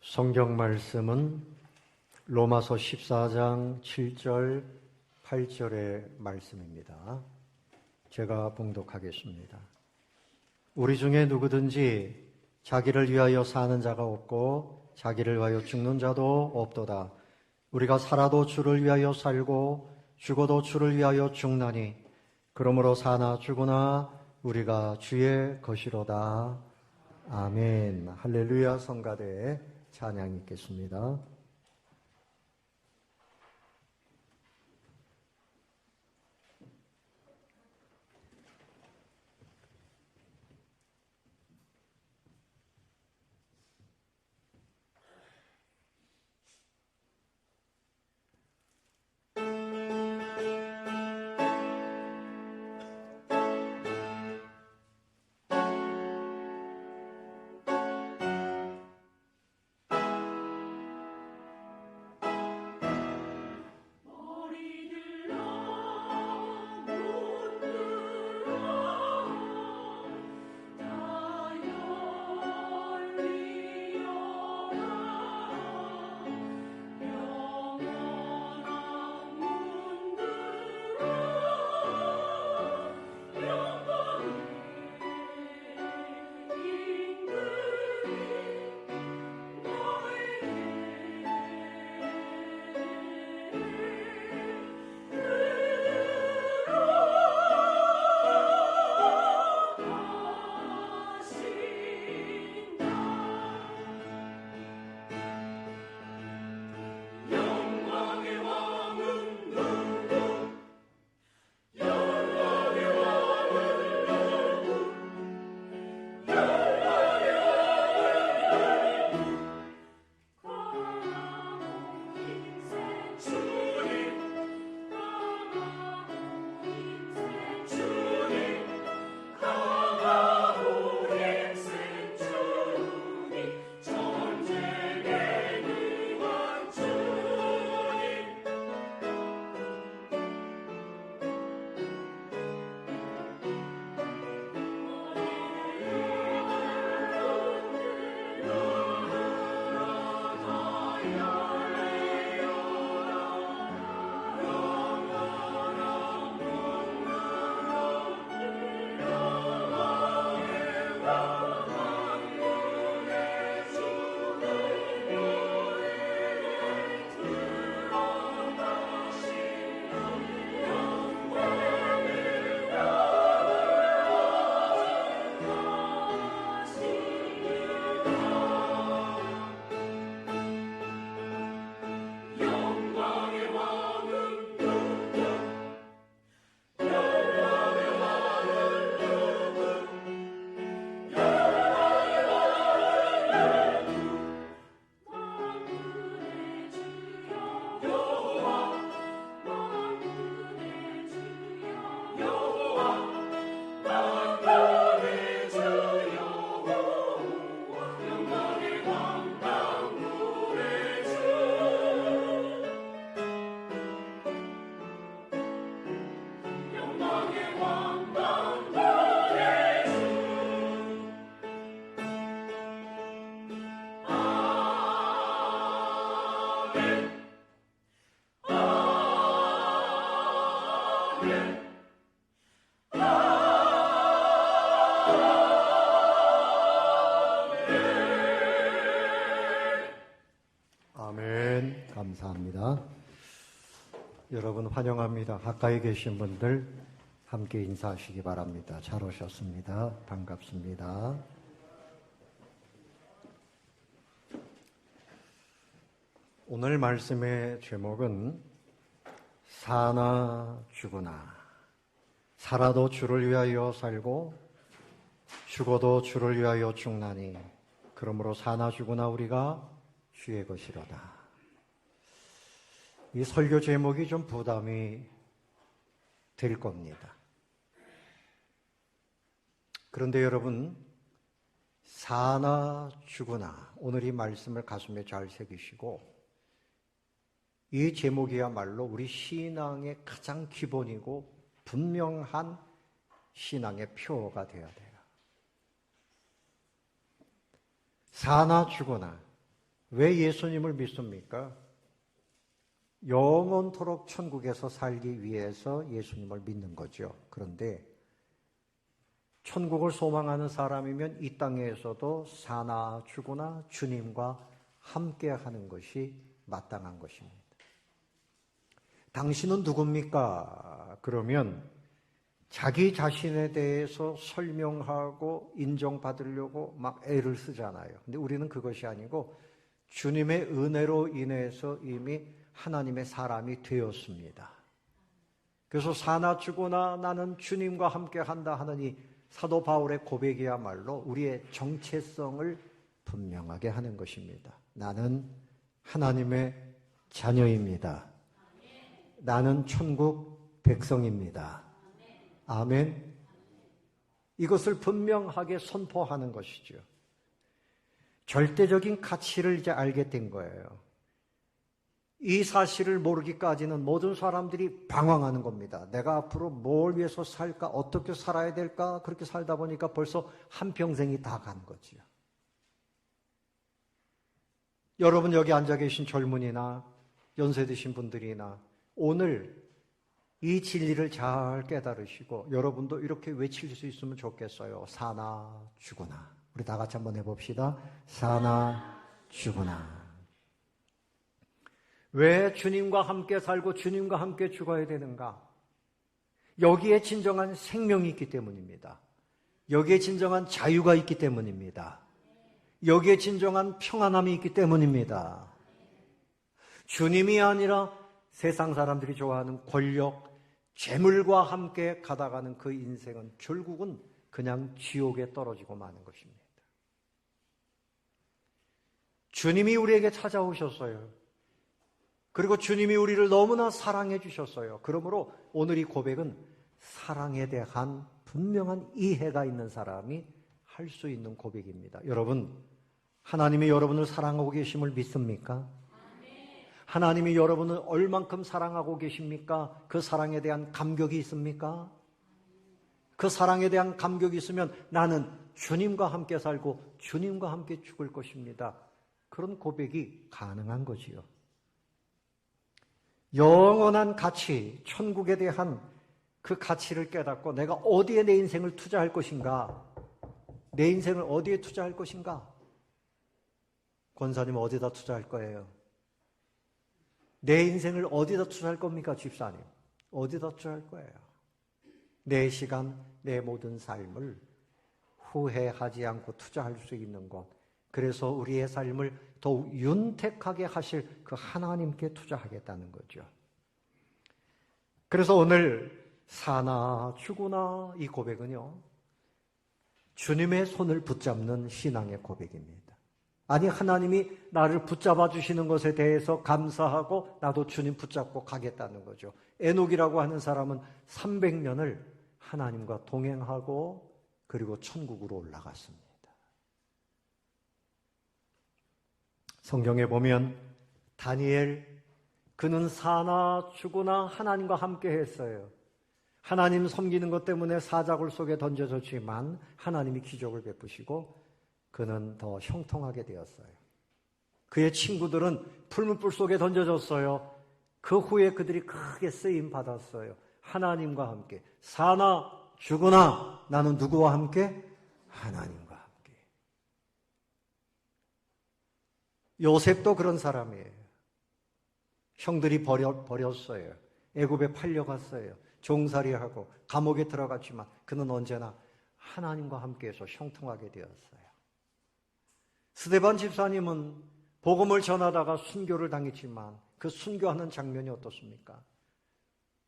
성경 말씀은 로마서 14장 7절, 8절의 말씀입니다. 제가 봉독하겠습니다. 우리 중에 누구든지 자기를 위하여 사는 자가 없고 자기를 위하여 죽는 자도 없도다. 우리가 살아도 주를 위하여 살고 죽어도 주를 위하여 죽나니 그러므로 사나 죽으나 우리가 주의 것이로다. 아멘. 할렐루야. 성가대에 찬양이 있겠습니다. 아멘. 감사합니다. 여러분 환영합니다. 가까이 계신 분들 함께 인사하시기 바랍니다. 잘 오셨습니다. 반갑습니다. 오늘 말씀의 제목은 사나 죽으나, 살아도 주를 위하여 살고 죽어도 주를 위하여 죽나니 그러므로 사나 죽으나 우리가 주의 것이로다. 이 설교 제목이 좀 부담이 될 겁니다. 그런데 여러분, 사나 죽으나, 오늘 이 말씀을 가슴에 잘 새기시고 이 제목이야말로 우리 신앙의 가장 기본이고 분명한 신앙의 표어가 되어야 돼요. 사나 죽으나 왜 예수님을 믿습니까? 영원토록 천국에서 살기 위해서 예수님을 믿는 거죠. 그런데 천국을 소망하는 사람이면 이 땅에서도 사나 죽으나 주님과 함께하는 것이 마땅한 것입니다. 당신은 누굽니까? 그러면 자기 자신에 대해서 설명하고 인정받으려고 막 애를 쓰잖아요. 근데 우리는 그것이 아니고 주님의 은혜로 인해서 이미 하나님의 사람이 되었습니다. 그래서 사나 죽으나 나는 주님과 함께한다 하는 이 사도 바울의 고백이야말로 우리의 정체성을 분명하게 하는 것입니다. 나는 하나님의 자녀입니다. 나는 천국 백성입니다. 아멘. 이것을 분명하게 선포하는 것이죠. 절대적인 가치를 이제 알게 된 거예요. 이 사실을 모르기까지는 모든 사람들이 방황하는 겁니다. 내가 앞으로 뭘 위해서 살까? 어떻게 살아야 될까? 그렇게 살다 보니까 벌써 한평생이 다 간 거지요. 여러분 여기 앉아 계신 젊은이나 연세 드신 분들이나 오늘 이 진리를 잘 깨달으시고 여러분도 이렇게 외칠 수 있으면 좋겠어요. 사나 죽으나. 우리 다 같이 한번 해봅시다. 사나 죽으나. 왜 주님과 함께 살고 주님과 함께 죽어야 되는가? 여기에 진정한 생명이 있기 때문입니다. 여기에 진정한 자유가 있기 때문입니다. 여기에 진정한 평안함이 있기 때문입니다. 주님이 아니라 세상 사람들이 좋아하는 권력, 재물과 함께 가다가는 그 인생은 결국은 그냥 지옥에 떨어지고 마는 것입니다. 주님이 우리에게 찾아오셨어요. 그리고 주님이 우리를 너무나 사랑해 주셨어요. 그러므로 오늘 이 고백은 사랑에 대한 분명한 이해가 있는 사람이 할 수 있는 고백입니다. 여러분, 하나님이 여러분을 사랑하고 계심을 믿습니까? 하나님이 여러분을 얼만큼 사랑하고 계십니까? 그 사랑에 대한 감격이 있습니까? 그 사랑에 대한 감격이 있으면 나는 주님과 함께 살고 주님과 함께 죽을 것입니다. 그런 고백이 가능한 거지요. 영원한 가치, 천국에 대한 그 가치를 깨닫고 내가 어디에 내 인생을 투자할 것인가? 내 인생을 어디에 투자할 것인가? 권사님 어디다 투자할 거예요? 내 인생을 어디다 투자할 겁니까, 집사님? 어디다 투자할 거예요? 내 시간, 내 모든 삶을 후회하지 않고 투자할 수 있는 것. 그래서 우리의 삶을 더욱 윤택하게 하실 그 하나님께 투자하겠다는 거죠. 그래서 오늘 사나 죽으나 이 고백은요, 주님의 손을 붙잡는 신앙의 고백입니다. 아니, 하나님이 나를 붙잡아 주시는 것에 대해서 감사하고 나도 주님 붙잡고 가겠다는 거죠. 에녹이라고 하는 사람은 300년을 하나님과 동행하고 그리고 천국으로 올라갔습니다. 성경에 보면 다니엘, 그는 사나 죽으나 하나님과 함께 했어요. 하나님 섬기는 것 때문에 사자굴 속에 던져졌지만 하나님이 기적을 베푸시고 그는 더 형통하게 되었어요. 그의 친구들은 풀무불 속에 던져졌어요. 그 후에 그들이 크게 쓰임 받았어요. 하나님과 함께. 사나 죽으나 나는 누구와 함께? 하나님과 함께. 요셉도 그런 사람이에요. 형들이 버렸어요. 애굽에 팔려갔어요. 종살이하고 감옥에 들어갔지만 그는 언제나 하나님과 함께해서 형통하게 되었어요. 스데반 집사님은 복음을 전하다가 순교를 당했지만 그 순교하는 장면이 어떻습니까?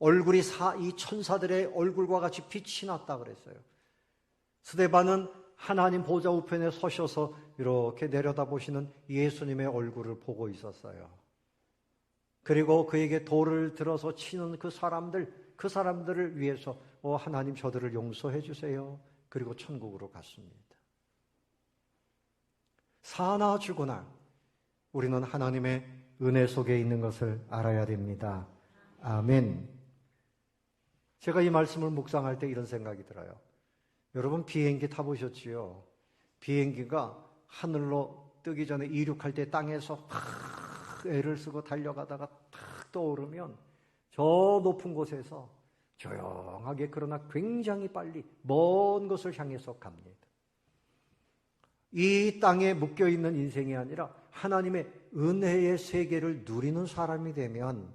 얼굴이 이 천사들의 얼굴과 같이 빛이 났다 그랬어요. 스데반은 하나님 보좌 우편에 서셔서 이렇게 내려다보시는 예수님의 얼굴을 보고 있었어요. 그리고 그에게 돌을 들어서 치는 그 사람들을 위해서 하나님 저들을 용서해 주세요. 그리고 천국으로 갔습니다. 사나 죽으나 우리는 하나님의 은혜 속에 있는 것을 알아야 됩니다. 아멘. 제가 이 말씀을 묵상할 때 이런 생각이 들어요. 여러분 비행기 타보셨지요? 비행기가 하늘로 뜨기 전에 이륙할 때 땅에서 애를 쓰고 달려가다가 탁 떠오르면 저 높은 곳에서 조용하게 그러나 굉장히 빨리 먼 곳을 향해서 갑니다. 이 땅에 묶여있는 인생이 아니라 하나님의 은혜의 세계를 누리는 사람이 되면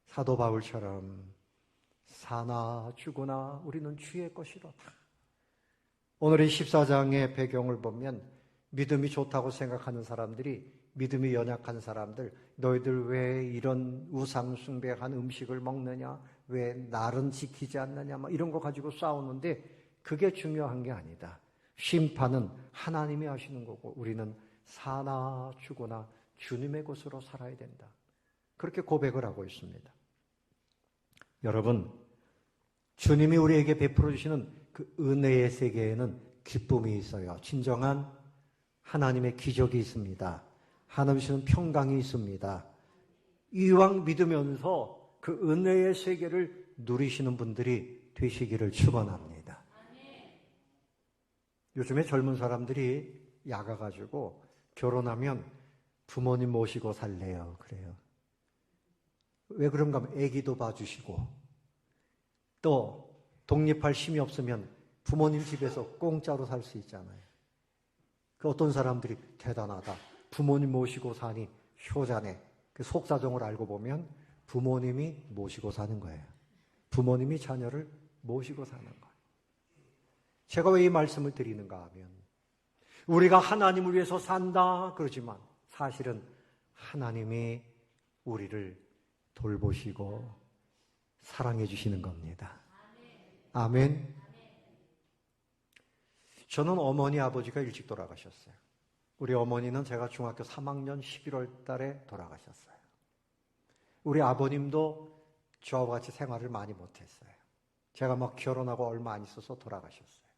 사도 바울처럼 사나 죽으나 우리는 주의 것이로다. 오늘 이 14장의 배경을 보면 믿음이 좋다고 생각하는 사람들이 믿음이 연약한 사람들, 너희들 왜 이런 우상 숭배한 음식을 먹느냐, 왜 날은 지키지 않느냐, 이런 거 가지고 싸우는데 그게 중요한 게 아니다. 심판은 하나님이 하시는 거고 우리는 사나 죽으나 주님의 것으로 살아야 된다. 그렇게 고백을 하고 있습니다. 여러분, 주님이 우리에게 베풀어 주시는 그 은혜의 세계에는 기쁨이 있어요. 진정한 하나님의 기적이 있습니다. 하나님이 주시는 평강이 있습니다. 이왕 믿으면서 그 은혜의 세계를 누리시는 분들이 되시기를 축원합니다. 요즘에 젊은 사람들이 야가가지고 결혼하면 부모님 모시고 살래요. 그래요. 왜 그런가 하면 애기도 봐주시고 또 독립할 힘이 없으면 부모님 집에서 공짜로 살 수 있잖아요. 그 어떤 사람들이 대단하다. 부모님 모시고 사니 효자네. 그 속사정을 알고 보면 부모님이 모시고 사는 거예요. 부모님이 자녀를 모시고 사는 거예요. 제가 왜 이 말씀을 드리는가 하면 우리가 하나님을 위해서 산다 그러지만 사실은 하나님이 우리를 돌보시고 사랑해 주시는 겁니다. 아멘. 저는 어머니 아버지가 일찍 돌아가셨어요. 우리 어머니는 제가 중학교 3학년 11월 달에 돌아가셨어요. 우리 아버님도 저와 같이 생활을 많이 못했어요. 제가 막 결혼하고 얼마 안 있어서 돌아가셨어요.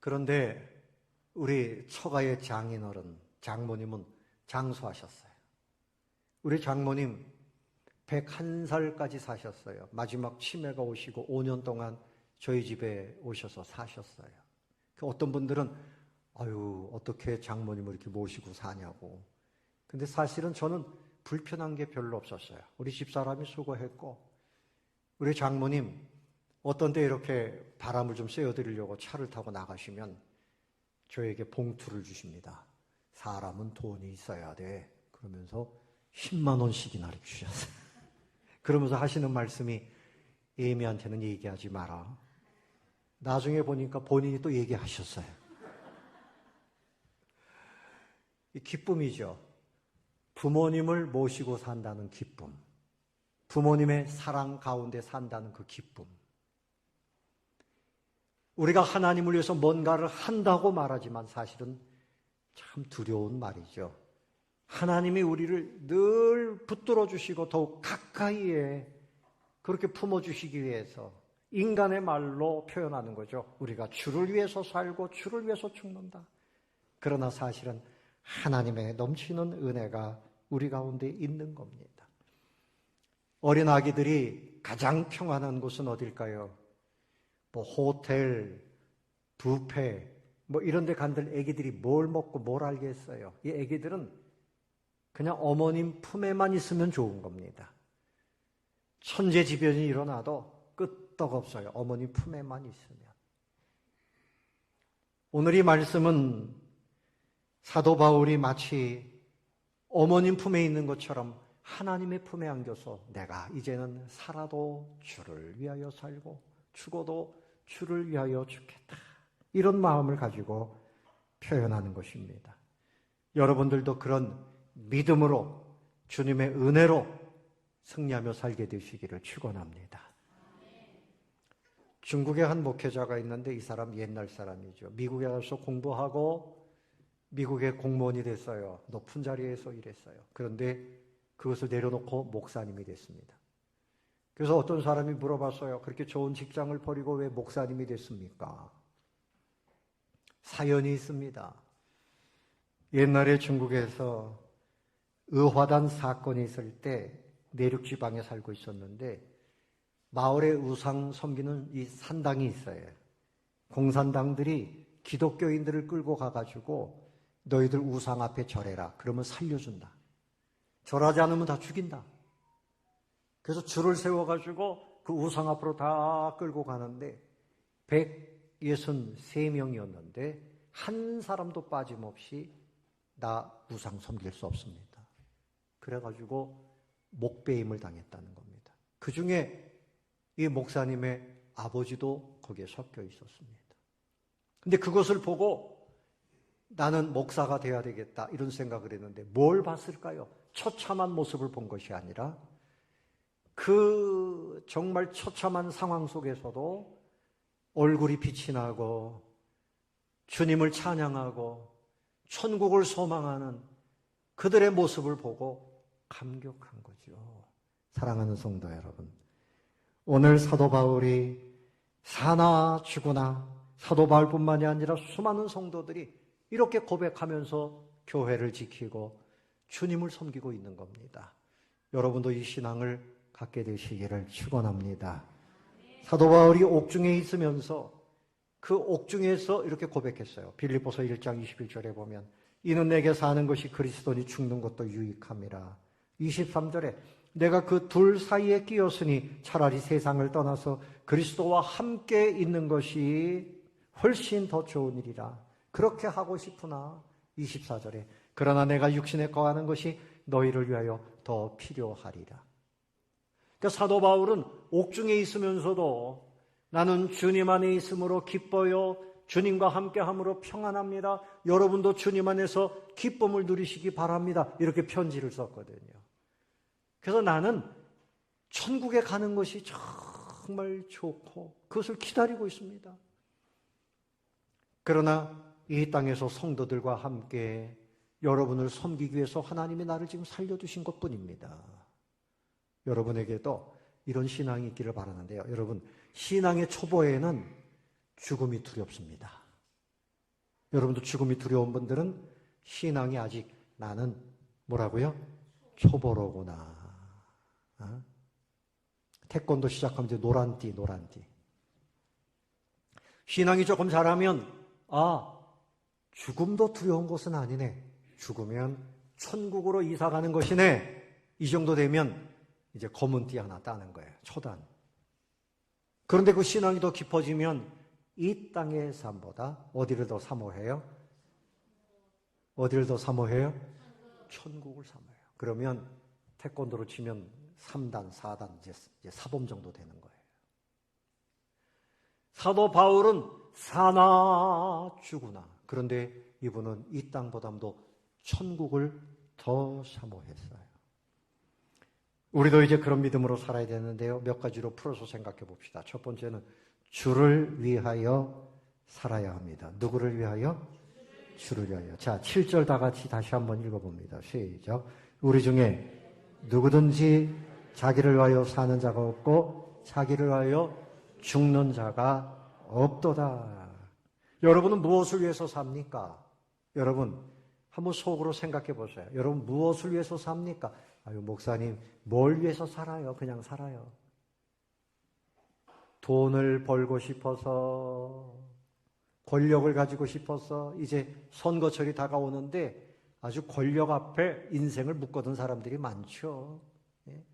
그런데 우리 처가의 장인어른, 장모님은 장수하셨어요. 우리 장모님 101살까지 사셨어요. 마지막 치매가 오시고 5년 동안 저희 집에 오셔서 사셨어요. 어떤 분들은 아유 어떻게 장모님을 이렇게 모시고 사냐고. 근데 사실은 저는 불편한 게 별로 없었어요. 우리 집사람이 수고했고 우리 장모님 어떤 때 이렇게 바람을 좀 쐬어드리려고 차를 타고 나가시면 저에게 봉투를 주십니다. 사람은 돈이 있어야 돼. 그러면서 10만 원씩이나 이렇게 주셨어요. 그러면서 하시는 말씀이 애미한테는 얘기하지 마라. 나중에 보니까 본인이 또 얘기하셨어요. 이 기쁨이죠. 부모님을 모시고 산다는 기쁨. 부모님의 사랑 가운데 산다는 그 기쁨. 우리가 하나님을 위해서 뭔가를 한다고 말하지만 사실은 참 두려운 말이죠. 하나님이 우리를 늘 붙들어 주시고 더욱 가까이에 그렇게 품어주시기 위해서 인간의 말로 표현하는 거죠. 우리가 주를 위해서 살고 주를 위해서 죽는다. 그러나 사실은 하나님의 넘치는 은혜가 우리 가운데 있는 겁니다. 어린 아기들이 가장 평안한 곳은 어딜까요? 호텔, 뷔페 이런 데 간들 애기들이 뭘 먹고 뭘 알겠어요. 이 애기들은 그냥 어머님 품에만 있으면 좋은 겁니다. 천재지변이 일어나도 끄떡없어요. 어머니 품에만 있으면. 오늘 이 말씀은 사도 바울이 마치 어머님 품에 있는 것처럼 하나님의 품에 안겨서 내가 이제는 살아도 주를 위하여 살고 죽어도 주를 위하여 죽겠다. 이런 마음을 가지고 표현하는 것입니다. 여러분들도 그런 믿음으로 주님의 은혜로 승리하며 살게 되시기를 축원합니다. 중국에 한 목회자가 있는데 이 사람 옛날 사람이죠. 미국에 가서 공부하고 미국의 공무원이 됐어요. 높은 자리에서 일했어요. 그런데 그것을 내려놓고 목사님이 됐습니다. 그래서 어떤 사람이 물어봤어요. 그렇게 좋은 직장을 버리고 왜 목사님이 됐습니까? 사연이 있습니다. 옛날에 중국에서 의화단 사건이 있을 때 내륙지방에 살고 있었는데 마을에 우상 섬기는 이 산당이 있어요. 공산당들이 기독교인들을 끌고 가가지고 너희들 우상 앞에 절해라. 그러면 살려준다. 절하지 않으면 다 죽인다. 그래서 줄을 세워가지고 그 우상 앞으로 다 끌고 가는데 163명이었는데 한 사람도 빠짐없이 나 우상 섬길 수 없습니다. 그래가지고 목배임을 당했다는 겁니다. 그 중에 이 목사님의 아버지도 거기에 섞여 있었습니다. 근데 그것을 보고 나는 목사가 돼야 되겠다 이런 생각을 했는데 뭘 봤을까요? 처참한 모습을 본 것이 아니라 그 정말 처참한 상황 속에서도 얼굴이 빛이 나고 주님을 찬양하고 천국을 소망하는 그들의 모습을 보고 감격한 거죠. 사랑하는 성도 여러분, 오늘 사도 바울이 사나 죽으나 사도 바울뿐만이 아니라 수많은 성도들이 이렇게 고백하면서 교회를 지키고 주님을 섬기고 있는 겁니다. 여러분도 이 신앙을 갖게 되시기를 축원합니다. 사도 바울이 옥중에 있으면서 그 옥중에서 이렇게 고백했어요. 빌립보서 1장 21절에 보면 이는 내게 사는 것이 그리스도니 죽는 것도 유익함이라. 23절에 내가 그 둘 사이에 끼었으니 차라리 세상을 떠나서 그리스도와 함께 있는 것이 훨씬 더 좋은 일이라. 그렇게 하고 싶으나 24절에 그러나 내가 육신에 거하는 것이 너희를 위하여 더 필요하리라. 그러니까 사도 바울은 옥중에 있으면서도 나는 주님 안에 있음으로 기뻐요. 주님과 함께함으로 평안합니다. 여러분도 주님 안에서 기쁨을 누리시기 바랍니다. 이렇게 편지를 썼거든요. 그래서 나는 천국에 가는 것이 정말 좋고 그것을 기다리고 있습니다. 그러나 이 땅에서 성도들과 함께 여러분을 섬기기 위해서 하나님이 나를 지금 살려주신 것뿐입니다. 여러분에게도 이런 신앙이 있기를 바라는데요. 여러분, 신앙의 초보에는 죽음이 두렵습니다. 여러분도 죽음이 두려운 분들은 신앙이 아직 나는 뭐라고요? 초보로구나. 태권도 시작하면 이제 노란띠. 신앙이 조금 잘하면 죽음도 두려운 것은 아니네. 죽으면 천국으로 이사가는 것이네. 이 정도 되면 이제 검은 띠 하나 따는 거예요. 초단. 그런데 그 신앙이 더 깊어지면 이 땅의 삶보다 어디를 더 사모해요? 어디를 더 사모해요? 천국을 사모해요. 그러면 태권도로 치면 3단, 4단, 이제 사범 정도 되는 거예요. 사도 바울은 사나 죽으나. 그런데 이분은 이 땅보다도 천국을 더 사모했어요. 우리도 이제 그런 믿음으로 살아야 되는데요. 몇 가지로 풀어서 생각해 봅시다. 첫 번째는 주를 위하여 살아야 합니다. 누구를 위하여? 주를 위하여. 자, 7절 다 같이 다시 한번 읽어봅니다. 시작. 우리 중에 누구든지 자기를 위하여 사는 자가 없고 자기를 위하여 죽는 자가 없도다. 여러분은 무엇을 위해서 삽니까? 여러분 한번 속으로 생각해 보세요. 여러분 무엇을 위해서 삽니까? 아유, 목사님 뭘 위해서 살아요? 그냥 살아요. 돈을 벌고 싶어서, 권력을 가지고 싶어서. 이제 선거철이 다가오는데 아주 권력 앞에 인생을 묶어둔 사람들이 많죠.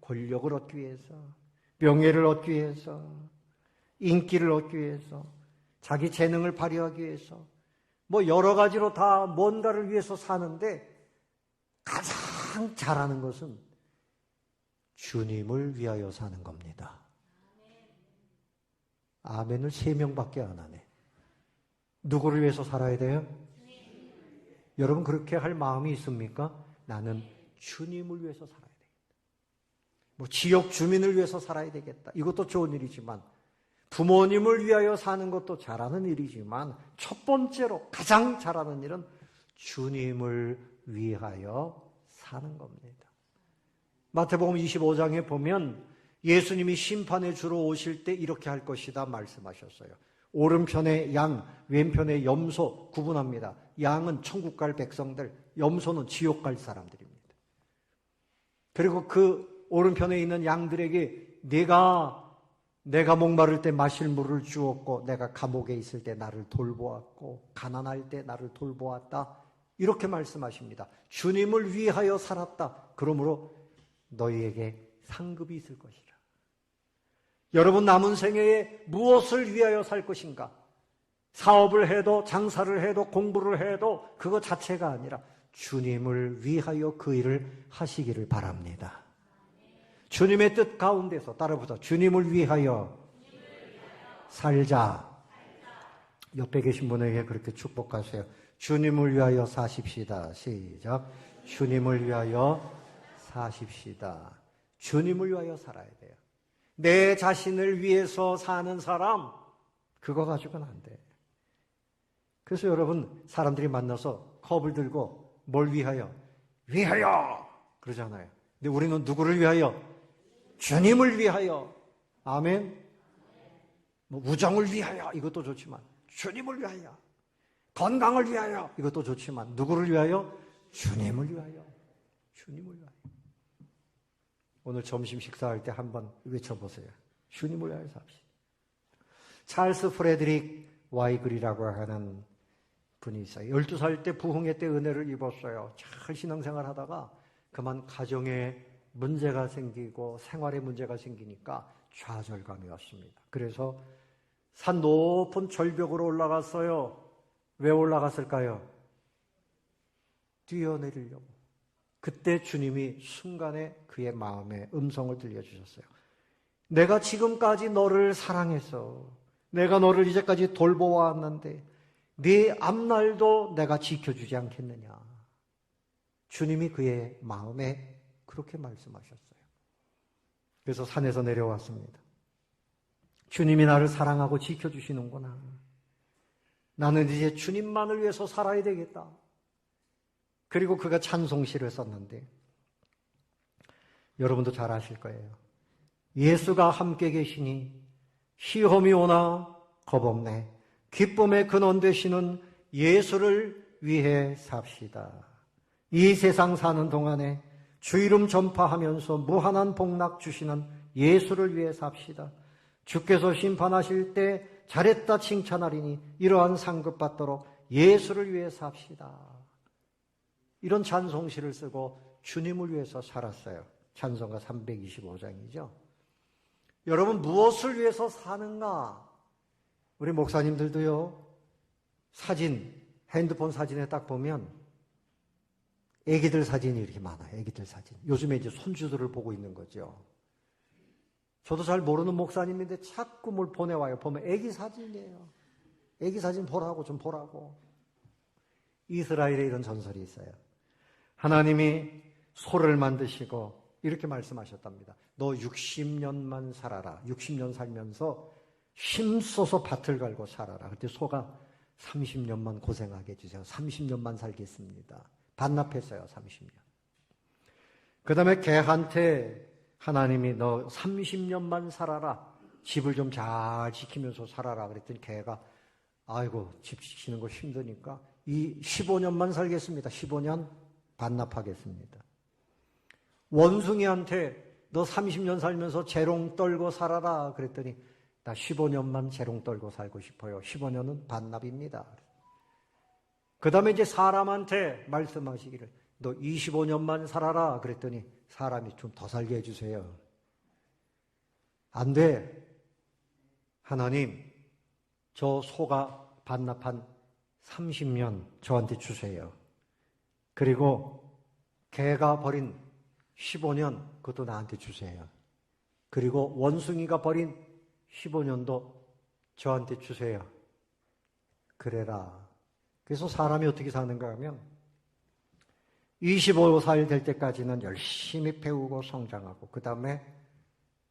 권력을 얻기 위해서, 명예를 얻기 위해서, 인기를 얻기 위해서, 자기 재능을 발휘하기 위해서, 뭐 여러 가지로 다 뭔가를 위해서 사는데 가장 잘하는 것은 주님을 위하여 사는 겁니다. 아멘을 3명밖에 안 하네. 누구를 위해서 살아야 돼요? 여러분 그렇게 할 마음이 있습니까? 나는 주님을 위해서 살아야 되겠다. 뭐 지역 주민을 위해서 살아야 되겠다. 이것도 좋은 일이지만 부모님을 위하여 사는 것도 잘하는 일이지만 첫 번째로 가장 잘하는 일은 주님을 위하여 사는 겁니다. 마태복음 25장에 보면 예수님이 심판의 주로 오실 때 이렇게 할 것이다 말씀하셨어요. 오른편에 양, 왼편에 염소 구분합니다. 양은 천국 갈 백성들, 염소는 지옥 갈 사람들입니다. 그리고 그 오른편에 있는 양들에게 네가 내가 목마를 때 마실 물을 주었고 내가 감옥에 있을 때 나를 돌보았고 가난할 때 나를 돌보았다. 이렇게 말씀하십니다. 주님을 위하여 살았다. 그러므로 너희에게 상급이 있을 것이라. 여러분 남은 생애에 무엇을 위하여 살 것인가? 사업을 해도 장사를 해도 공부를 해도 그거 자체가 아니라 주님을 위하여 그 일을 하시기를 바랍니다. 주님의 뜻 가운데서 따라보자. 주님을 위하여 살자. 옆에 계신 분에게 그렇게 축복하세요. 주님을 위하여 사십시다. 시작. 주님을 위하여 사십시다. 주님을 위하여 살아야 돼요. 내 자신을 위해서 사는 사람, 그거 가지고는 안 돼. 그래서 여러분, 사람들이 만나서 컵을 들고 뭘 위하여? 위하여! 그러잖아요. 근데 우리는 누구를 위하여? 주님을 위하여. 아멘. 뭐 우정을 위하여 이것도 좋지만 주님을 위하여. 건강을 위하여 이것도 좋지만 누구를 위하여? 주님을 위하여. 주님을 위하여. 오늘 점심 식사할 때 한번 외쳐보세요. 주님을 위하여 삽시다. 찰스 프레드릭 와이글이라고 하는 분이 있어요. 12살 때 부흥회 때 은혜를 입었어요. 잘 신앙생활 하다가 그만 가정에 문제가 생기고 생활에 문제가 생기니까 좌절감이 왔습니다. 그래서 산 높은 절벽으로 올라갔어요. 왜 올라갔을까요? 뛰어내리려고. 그때 주님이 순간에 그의 마음에 음성을 들려주셨어요. 내가 지금까지 너를 사랑했어. 내가 너를 이제까지 돌보아왔는데 네 앞날도 내가 지켜주지 않겠느냐. 주님이 그의 마음에 그렇게 말씀하셨어요. 그래서 산에서 내려왔습니다. 주님이 나를 사랑하고 지켜주시는구나. 나는 이제 주님만을 위해서 살아야 되겠다. 그리고 그가 찬송시를 썼는데 여러분도 잘 아실 거예요. 예수가 함께 계시니 시험이 오나 겁없네. 기쁨의 근원 되시는 예수를 위해 삽시다. 이 세상 사는 동안에 주 이름 전파하면서 무한한 복락 주시는 예수를 위해 삽시다. 주께서 심판하실 때 잘했다 칭찬하리니 이러한 상급 받도록 예수를 위해 삽시다. 이런 찬송시를 쓰고 주님을 위해서 살았어요. 찬송가 325장이죠. 여러분 무엇을 위해서 사는가? 우리 목사님들도요. 사진, 핸드폰 사진에 딱 보면 애기들 사진이 이렇게 많아요. 애기들 사진. 요즘에 이제 손주들을 보고 있는 거죠. 저도 잘 모르는 목사님인데 자꾸 뭘 보내와요. 보면 애기 사진이에요. 애기 사진 보라고 좀 보라고. 이스라엘에 이런 전설이 있어요. 하나님이 소를 만드시고 이렇게 말씀하셨답니다. 너 60년만 살아라. 60년 살면서 힘써서 밭을 갈고 살아라. 그때 소가 30년만 고생하게 해주세요. 30년만 살겠습니다. 반납했어요. 30년. 그 다음에 개한테 하나님이 너 30년만 살아라. 집을 좀 잘 지키면서 살아라. 그랬더니 개가 아이고 집 지키는 거 힘드니까 이 15년만 살겠습니다. 15년 반납하겠습니다. 원숭이한테 너 30년 살면서 재롱 떨고 살아라. 그랬더니 나 15년만 재롱 떨고 살고 싶어요. 15년은 반납입니다. 그 다음에 이제 사람한테 말씀하시기를 너 25년만 살아라. 그랬더니 사람이 좀 더 살게 해주세요. 안 돼. 하나님, 저 소가 반납한 30년 저한테 주세요. 그리고 개가 버린 15년 그것도 나한테 주세요. 그리고 원숭이가 버린 15년도 저한테 주세요. 그래라. 그래서 사람이 어떻게 사는가 하면 25살 될 때까지는 열심히 배우고 성장하고 그 다음에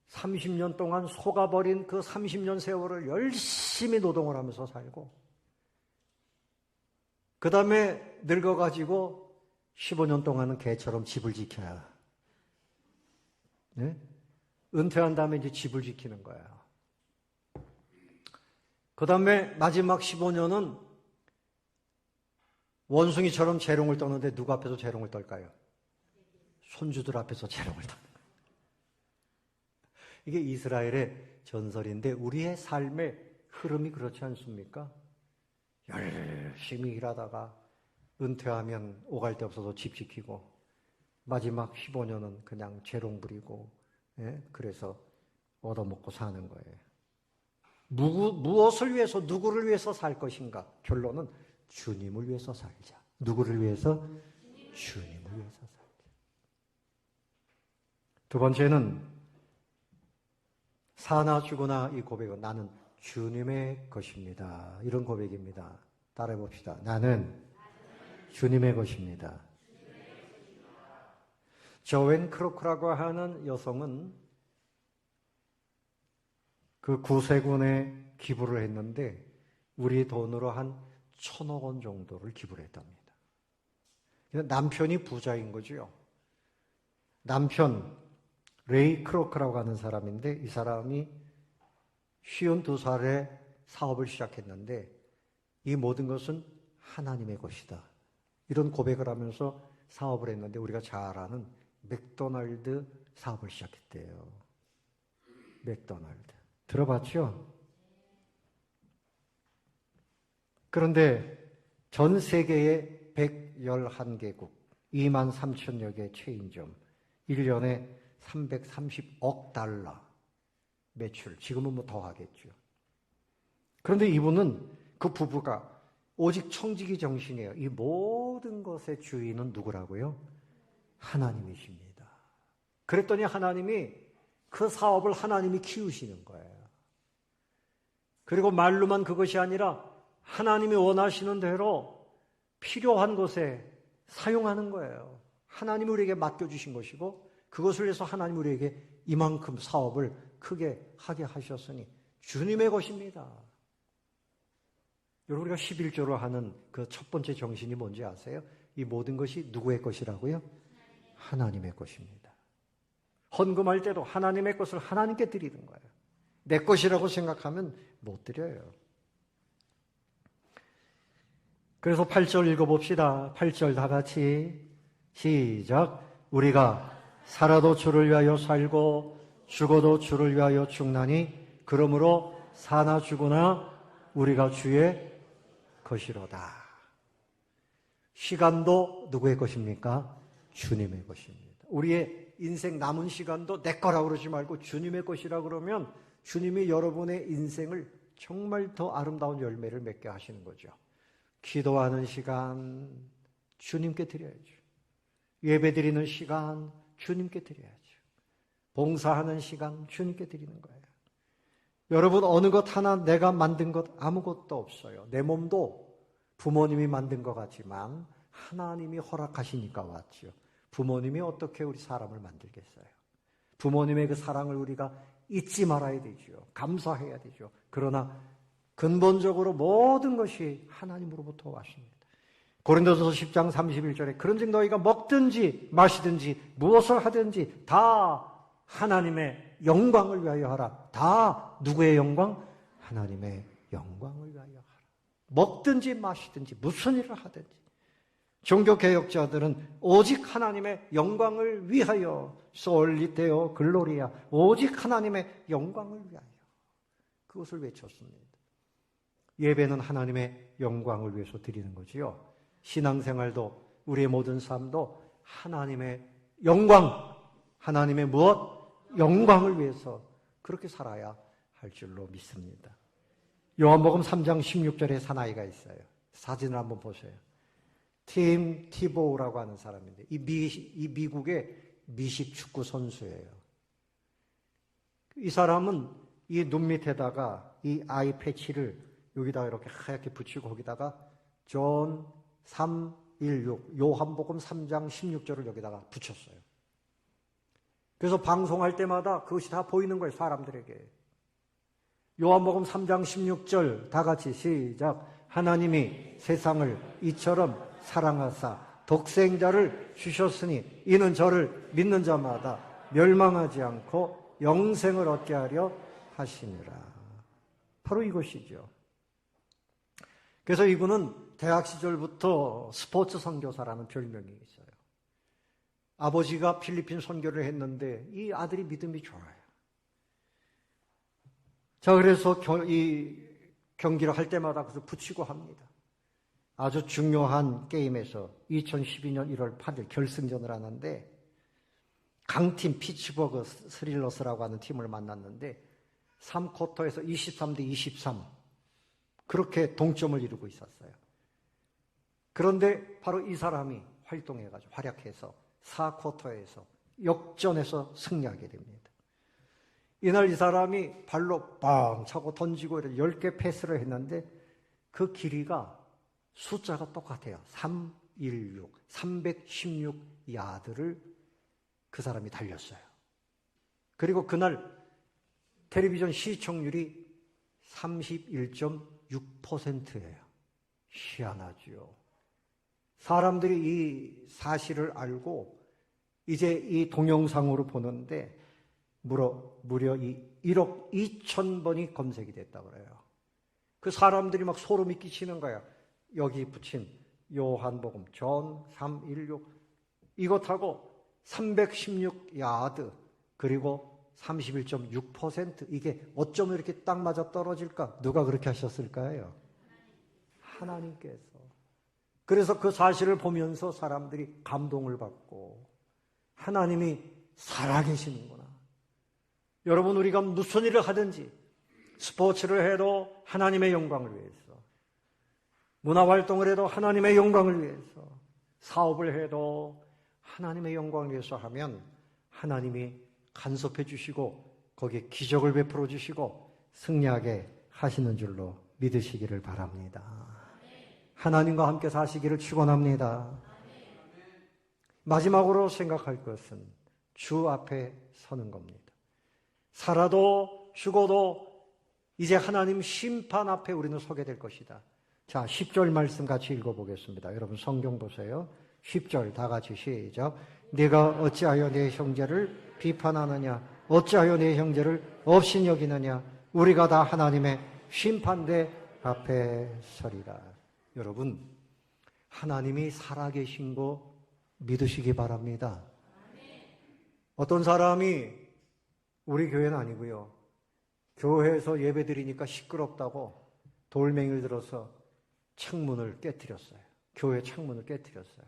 30년 동안 속아버린 그 30년 세월을 열심히 노동을 하면서 살고 그 다음에 늙어가지고 15년 동안은 개처럼 집을 지켜야 네? 은퇴한 다음에 이제 집을 지키는 거예요. 그 다음에 마지막 15년은 원숭이처럼 재롱을 떠는데 누구 앞에서 재롱을 떨까요? 손주들 앞에서 재롱을 떠는 거예요. 이게 이스라엘의 전설인데 우리의 삶의 흐름이 그렇지 않습니까? 열심히 일하다가 은퇴하면 오갈 데 없어서 집 지키고 마지막 15년은 그냥 재롱 부리고 그래서 얻어먹고 사는 거예요. 무엇을 위해서 누구를 위해서 살 것인가? 결론은 주님을 위해서 살자. 누구를 위해서? 주님을 위해서 살자. 두 번째는 사나 죽으나 이 고백은 나는 주님의 것입니다. 이런 고백입니다. 따라해 봅시다. 나는 주님의 것입니다. 조앤 크로크라고 하는 여성은 그 구세군에 기부를 했는데 우리 돈으로 한 1,000억 원 정도를 기부를 했답니다. 남편이 부자인 거죠. 남편 레이 크로크라고 하는 사람인데 이 사람이 52살에 사업을 시작했는데 이 모든 것은 하나님의 것이다. 이런 고백을 하면서 사업을 했는데 우리가 잘 아는 맥도날드 사업을 시작했대요. 맥도날드. 들어봤죠? 그런데 전 세계의 111개국, 23,000여 개의 체인점, 1년에 330억 달러 매출, 지금은 뭐 더 하겠죠. 그런데 이분은 그 부부가 오직 청지기 정신이에요. 이 모든 것의 주인은 누구라고요? 하나님이십니다. 그랬더니 하나님이 그 사업을 하나님이 키우시는 거예요. 그리고 말로만 그것이 아니라 하나님이 원하시는 대로 필요한 곳에 사용하는 거예요. 하나님이 우리에게 맡겨주신 것이고 그것을 위해서 하나님 우리에게 이만큼 사업을 크게 하게 하셨으니 주님의 것입니다. 여러분 우리가 11조로 하는 그 첫 번째 정신이 뭔지 아세요? 이 모든 것이 누구의 것이라고요? 하나님의 것입니다. 헌금할 때도 하나님의 것을 하나님께 드리는 거예요. 내 것이라고 생각하면 못 드려요. 그래서 8절 읽어봅시다. 8절 다 같이 시작. 우리가 살아도 주를 위하여 살고 죽어도 주를 위하여 죽나니 그러므로 사나 죽으나 우리가 주의 것이로다. 시간도 누구의 것입니까? 주님의 것입니다. 우리의 인생 남은 시간도 내 거라고 그러지 말고 주님의 것이라고 그러면 주님이 여러분의 인생을 정말 더 아름다운 열매를 맺게 하시는 거죠. 기도하는 시간 주님께 드려야죠. 예배 드리는 시간 주님께 드려야죠. 봉사하는 시간 주님께 드리는 거예요. 여러분 어느 것 하나 내가 만든 것 아무것도 없어요. 내 몸도 부모님이 만든 것 같지만 하나님이 허락하시니까 왔죠. 부모님이 어떻게 우리 사람을 만들겠어요? 부모님의 그 사랑을 우리가 잊지 말아야 되죠. 감사해야 되죠. 그러나 근본적으로 모든 것이 하나님으로부터 왔습니다. 고린도전서 10장 31절에 그런즉 너희가 먹든지 마시든지 무엇을 하든지 다 하나님의 영광을 위하여 하라. 다 누구의 영광? 하나님의 영광을 위하여 하라. 먹든지 마시든지 무슨 일을 하든지 종교개혁자들은 오직 하나님의 영광을 위하여 솔리테오 글로리아 오직 하나님의 영광을 위하여 그것을 외쳤습니다. 예배는 하나님의 영광을 위해서 드리는 거지요. 신앙생활도 우리의 모든 삶도 하나님의 영광, 하나님의 무엇? 영광을 위해서 그렇게 살아야 할 줄로 믿습니다. 요한복음 3장 16절에 사나이가 있어요. 사진을 한번 보세요. 팀 티보우라고 하는 사람인데 이 미국의 미식 축구 선수예요. 이 사람은 이 눈 밑에다가 이 아이 패치를 여기다가 이렇게 하얗게 붙이고 거기다가 존 316 요한복음 3장 16절을 여기다가 붙였어요. 그래서 방송할 때마다 그것이 다 보이는 거예요. 사람들에게. 요한복음 3장 16절 다 같이 시작. 하나님이 세상을 이처럼 사랑하사 독생자를 주셨으니 이는 저를 믿는 자마다 멸망하지 않고 영생을 얻게 하려 하시니라. 바로 이것이죠. 그래서 이분은 대학 시절부터 스포츠 선교사라는 별명이 있어요. 아버지가 필리핀 선교를 했는데 이 아들이 믿음이 좋아요. 자, 그래서 이 경기를 할 때마다 그래서 붙이고 합니다. 아주 중요한 게임에서 2012년 1월 8일 결승전을 하는데 강팀 피츠버그 스틸러스라고 하는 팀을 만났는데 3쿼터에서 23대 23 그렇게 동점을 이루고 있었어요. 그런데 바로 이 사람이 활동해가지고 활약해서 4쿼터에서 역전해서 승리하게 됩니다. 이날 이 사람이 발로 빵 차고 던지고 10개 패스를 했는데 그 길이가 숫자가 똑같아요. 316 야드를 그 사람이 달렸어요. 그리고 그날 텔레비전 시청률이 31.6%예요. 희한하죠. 사람들이 이 사실을 알고 이제 이 동영상으로 보는데 무려 이 1억 2천 번이 검색이 됐다고 그래요. 그 사람들이 막 소름이 끼치는 거야. 여기 붙인 요한복음 전 316 이것하고 316 야드 그리고 31.6% 이게 어쩌면 이렇게 딱 맞아 떨어질까? 누가 그렇게 하셨을까요? 하나님께서. 그래서 그 사실을 보면서 사람들이 감동을 받고 하나님이 살아계시는구나. 여러분, 우리가 무슨 일을 하든지 스포츠를 해도 하나님의 영광을 위해서, 문화활동을 해도 하나님의 영광을 위해서, 사업을 해도 하나님의 영광을 위해서 하면 하나님이 간섭해 주시고 거기에 기적을 베풀어 주시고 승리하게 하시는 줄로 믿으시기를 바랍니다. 하나님과 함께 사시기를 축원합니다. 마지막으로 생각할 것은 주 앞에 서는 겁니다. 살아도 죽어도 이제 하나님 심판 앞에 우리는 서게 될 것이다. 자, 10절 말씀 같이 읽어보겠습니다. 여러분 성경 보세요. 10절 다 같이 시작. 네가 어찌하여 내 형제를 비판하느냐? 어찌하여 내 형제를 없인 여기느냐? 우리가 다 하나님의 심판대 앞에 서리라. 여러분, 하나님이 살아계신 거 믿으시기 바랍니다. 어떤 사람이 우리 교회는 아니고요. 교회에서 예배 드리니까 시끄럽다고 돌멩이를 들어서 창문을 깨뜨렸어요. 교회 창문을 깨뜨렸어요.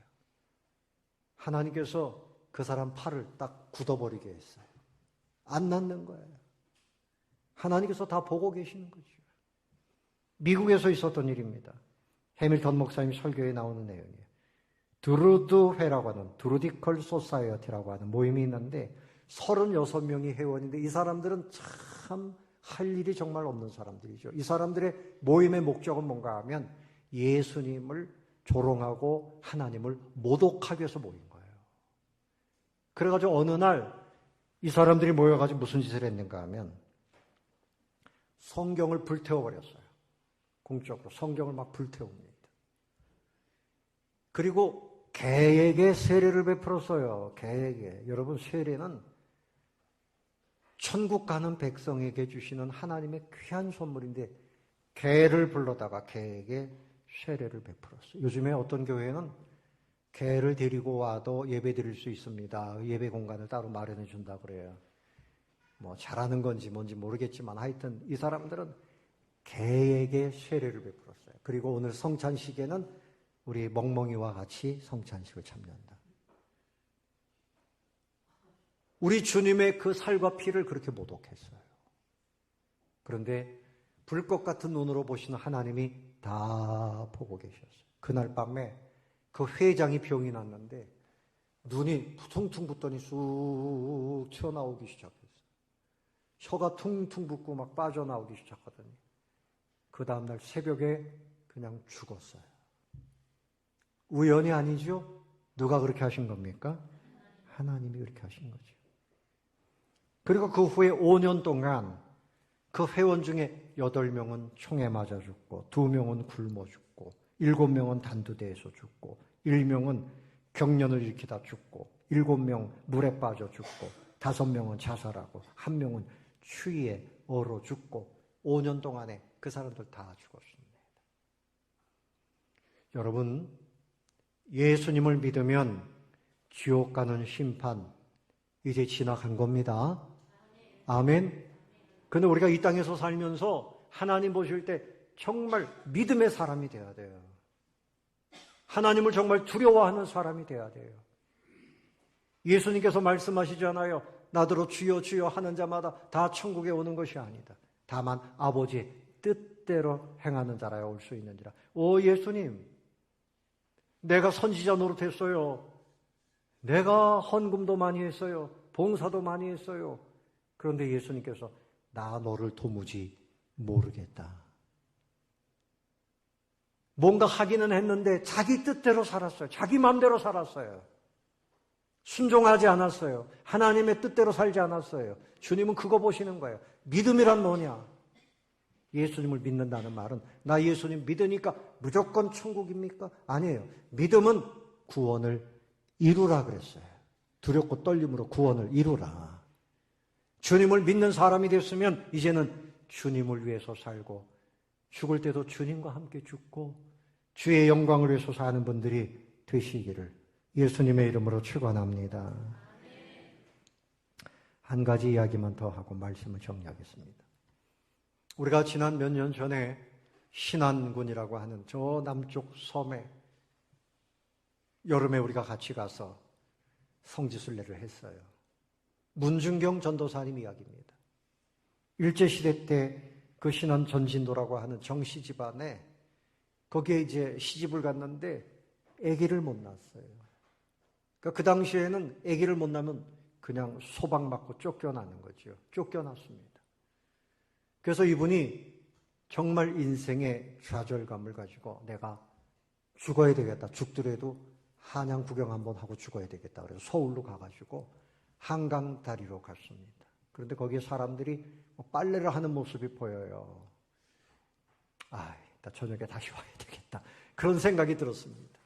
하나님께서 그 사람 팔을 딱 굳어버리게 했어요. 안 낫는 거예요. 하나님께서 다 보고 계시는 거죠. 미국에서 있었던 일입니다. 해밀턴 목사님 설교에 나오는 내용이에요. 드루드회라고 하는 드루디컬 소사이어티라고 하는 모임이 있는데 36명이 회원인데 이 사람들은 참 할 일이 정말 없는 사람들이죠. 이 사람들의 모임의 목적은 뭔가 하면 예수님을 조롱하고 하나님을 모독하기 위해서 모인 거예요. 그래가지고 어느 날 이 사람들이 모여가지고 무슨 짓을 했는가 하면 성경을 불태워버렸어요. 공적으로 성경을 막 불태웁니다. 그리고 개에게 세례를 베풀었어요. 개에게. 여러분, 세례는 천국 가는 백성에게 주시는 하나님의 귀한 선물인데 개를 불러다가 개에게 세례를 베풀었어요. 요즘에 어떤 교회는 개를 데리고 와도 예배 드릴 수 있습니다. 예배 공간을 따로 마련해 준다 그래요. 뭐 잘하는 건지 뭔지 모르겠지만 하여튼 이 사람들은 개에게 세례를 베풀었어요. 그리고 오늘 성찬식에는 우리 멍멍이와 같이 성찬식을 참여한다. 우리 주님의 그 살과 피를 그렇게 모독했어요. 그런데 불꽃 같은 눈으로 보시는 하나님이 다 보고 계셨어요. 그날 밤에 그 회장이 병이 났는데 눈이 퉁퉁 붓더니 쑥 튀어나오기 시작했어요. 혀가 퉁퉁 붓고 막 빠져나오기 시작하더니 그 다음날 새벽에 그냥 죽었어요. 우연이 아니죠? 누가 그렇게 하신 겁니까? 하나님이 그렇게 하신 거죠. 그리고 그 후에 5년 동안 그 회원 중에 8명은 총에 맞아 죽고 2명은 굶어 죽고 7명은 단두대에서 죽고 1명은 경련을 일으키다 죽고 7명 물에 빠져 죽고 5명은 자살하고 1명은 추위에 얼어 죽고 5년 동안에 그 사람들 다 죽었습니다. 여러분, 예수님을 믿으면 지옥 가는 심판 이제 지나간 겁니다. 아멘. 그런데 우리가 이 땅에서 살면서 하나님 보실 때 정말 믿음의 사람이 되어야 돼요. 하나님을 정말 두려워하는 사람이 되어야 돼요. 예수님께서 말씀하시잖아요. 나더러 주여 주여 하는 자마다 다 천국에 오는 것이 아니다. 다만 아버지의 뜻대로 행하는 자라야 올 수 있는지라. 오 예수님, 내가 선지자 노릇했어요. 내가 헌금도 많이 했어요. 봉사도 많이 했어요. 그런데 예수님께서 나 너를 도무지 모르겠다. 뭔가 하기는 했는데 자기 뜻대로 살았어요. 자기 마음대로 살았어요. 순종하지 않았어요. 하나님의 뜻대로 살지 않았어요. 주님은 그거 보시는 거예요. 믿음이란 뭐냐? 예수님을 믿는다는 말은 나 예수님 믿으니까 무조건 천국입니까? 아니에요. 믿음은 구원을 이루라 그랬어요. 두렵고 떨림으로 구원을 이루라. 주님을 믿는 사람이 됐으면 이제는 주님을 위해서 살고 죽을 때도 주님과 함께 죽고 주의 영광을 위해서 사는 분들이 되시기를 예수님의 이름으로 축원합니다. 한 가지 이야기만 더 하고 말씀을 정리하겠습니다. 우리가 지난 몇 년 전에 신안군이라고 하는 저 남쪽 섬에 여름에 우리가 같이 가서 성지순례를 했어요. 문중경 전도사님 이야기입니다. 일제시대 때 그 신안 전진도라고 하는 정씨 집안에 거기에 이제 시집을 갔는데 아기를 못 낳았어요. 그러니까 그 당시에는 아기를 못 낳으면 그냥 소방 맞고 쫓겨나는 거죠. 쫓겨났습니다. 그래서 이분이 정말 인생의 좌절감을 가지고 내가 죽어야 되겠다. 죽더라도 한양 구경 한번 하고 죽어야 되겠다. 그래서 서울로 가가지고 한강 다리로 갔습니다. 그런데 거기에 사람들이 빨래를 하는 모습이 보여요. 나 저녁에 다시 와야 되겠다. 그런 생각이 들었습니다.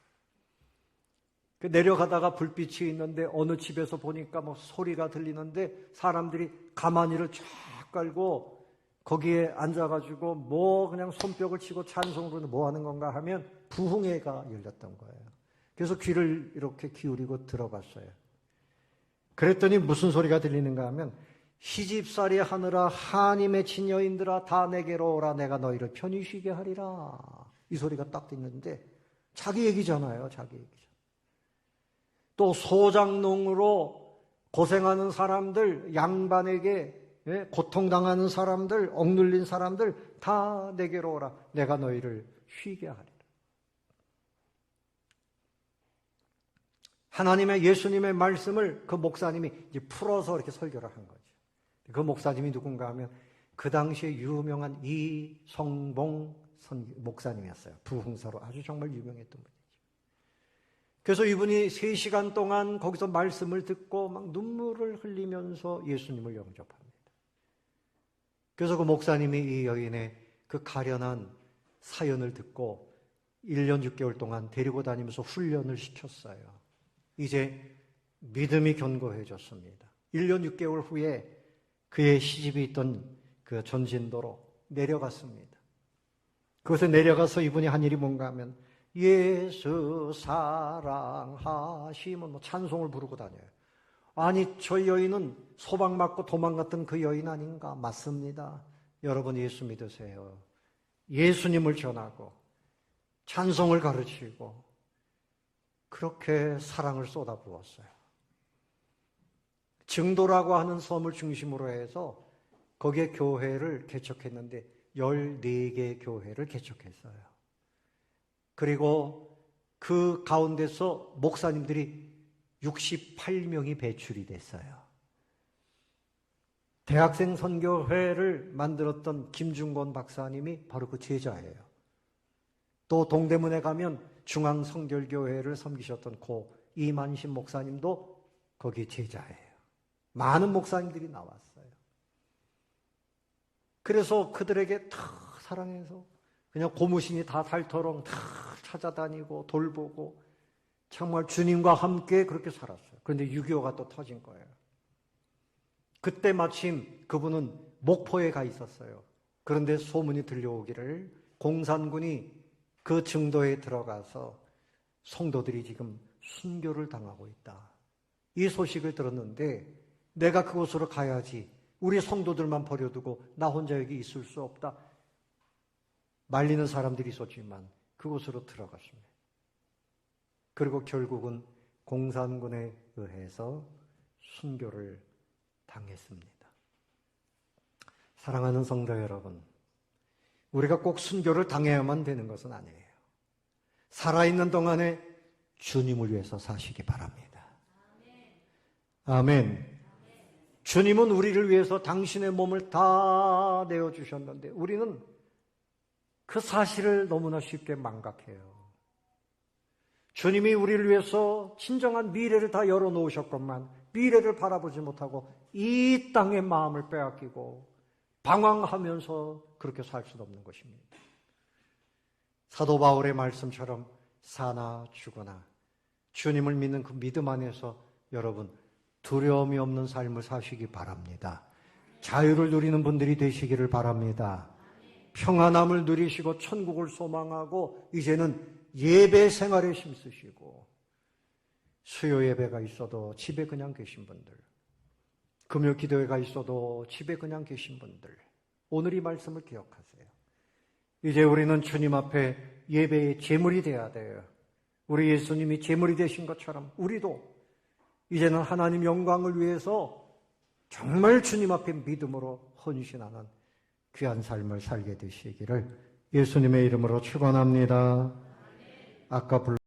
내려가다가 불빛이 있는데 어느 집에서 보니까 소리가 들리는데 사람들이 가마니를 쫙 깔고 거기에 앉아가지고 그냥 손뼉을 치고 찬송을 부르는 뭐 하는 건가 하면 부흥회가 열렸던 거예요. 그래서 귀를 이렇게 기울이고 들어봤어요. 그랬더니 무슨 소리가 들리는가 하면 시집살이 하느라 한임의 친여인들아 다 내게로 오라 내가 너희를 편히 쉬게 하리라. 이 소리가 딱 듣는데 자기 얘기잖아요. 자기 얘기죠. 또 소장농으로 고생하는 사람들, 양반에게 고통당하는 사람들, 억눌린 사람들 다 내게로 오라. 내가 너희를 쉬게 하리라. 하나님의 예수님의 말씀을 그 목사님이 이제 풀어서 이렇게 설교를 한 거죠. 그 목사님이 누군가 하면 그 당시에 유명한 이성봉 목사님이었어요. 부흥사로 아주 정말 유명했던 분이죠. 그래서 이분이 3시간 동안 거기서 말씀을 듣고 막 눈물을 흘리면서 예수님을 영접합니다. 그래서 그 목사님이 이 여인의 그 가련한 사연을 듣고 1년 6개월 동안 데리고 다니면서 훈련을 시켰어요. 이제 믿음이 견고해졌습니다. 1년 6개월 후에 그의 시집이 있던 그 전진도로 내려갔습니다. 그곳에 내려가서 이분이 한 일이 뭔가 하면 예수 사랑하시면 찬송을 부르고 다녀요. 아니 저 여인은 소방 맞고 도망갔던 그 여인 아닌가? 맞습니다. 여러분 예수 믿으세요. 예수님을 전하고 찬송을 가르치고 그렇게 사랑을 쏟아부었어요. 증도라고 하는 섬을 중심으로 해서 거기에 교회를 개척했는데 14개 교회를 개척했어요. 그리고 그 가운데서 목사님들이 68명이 배출이 됐어요. 대학생 선교회를 만들었던 김중권 박사님이 바로 그 제자예요. 또 동대문에 가면 중앙성결교회를 섬기셨던 고 이만신 목사님도 거기 제자예요. 많은 목사님들이 나왔어요. 그래서 그들에게 다 사랑해서 그냥 고무신이 다 닳도록 다 찾아다니고 돌보고 정말 주님과 함께 그렇게 살았어요. 그런데 6.25가 또 터진 거예요. 그때 마침 그분은 목포에 가 있었어요. 그런데 소문이 들려오기를 공산군이 그 증도에 들어가서 성도들이 지금 순교를 당하고 있다. 이 소식을 들었는데 내가 그곳으로 가야지 우리 성도들만 버려두고 나 혼자 여기 있을 수 없다. 말리는 사람들이 있었지만 그곳으로 들어갔습니다. 그리고 결국은 공산군에 의해서 순교를 당했습니다. 사랑하는 성도 여러분, 우리가 꼭 순교를 당해야만 되는 것은 아니에요. 살아있는 동안에 주님을 위해서 사시기 바랍니다. 아멘. 주님은 우리를 위해서 당신의 몸을 다 내어주셨는데 우리는 그 사실을 너무나 쉽게 망각해요. 주님이 우리를 위해서 진정한 미래를 다 열어놓으셨건만 미래를 바라보지 못하고 이 땅의 마음을 빼앗기고 방황하면서 그렇게 살 수는 없는 것입니다. 사도 바울의 말씀처럼 사나 죽거나 주님을 믿는 그 믿음 안에서 여러분 두려움이 없는 삶을 사시기 바랍니다. 자유를 누리는 분들이 되시기를 바랍니다. 평안함을 누리시고 천국을 소망하고 이제는 예배 생활에 힘쓰시고 수요 예배가 있어도 집에 그냥 계신 분들, 금요 기도회가 있어도 집에 그냥 계신 분들, 오늘 이 말씀을 기억하세요. 이제 우리는 주님 앞에 예배의 제물이 되어야 돼요. 우리 예수님이 제물이 되신 것처럼 우리도 이제는 하나님 영광을 위해서 정말 주님 앞에 믿음으로 헌신하는 귀한 삶을 살게 되시기를 예수님의 이름으로 축원합니다. 아까